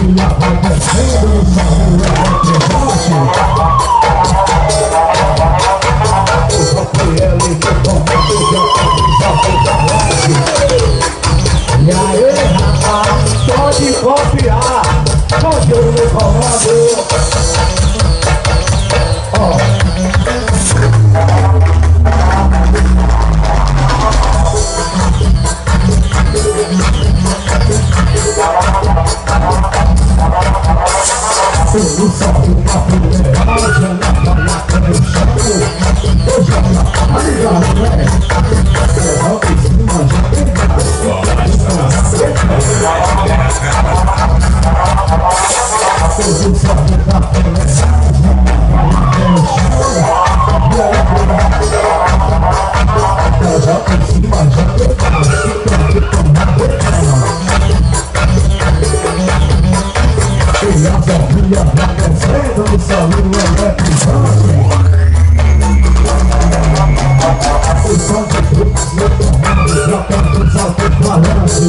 novinha vai descendo no salão eletroforte. O Rafael e o Tomate já e aí, rapaz, pode confiar, pode eu me comando. Eu só vi uma fuleiragem na palhaça no chão. Eu já na barriga, né? Eu não preciso mais de pegar. Eu só vi uma fuleiragem na palhaça no chão. Eu já preciso mais de pegar. E a novinha vai descendo no salão eletrizante. O som de truques, meu tomado, já tá dos alto-falantes.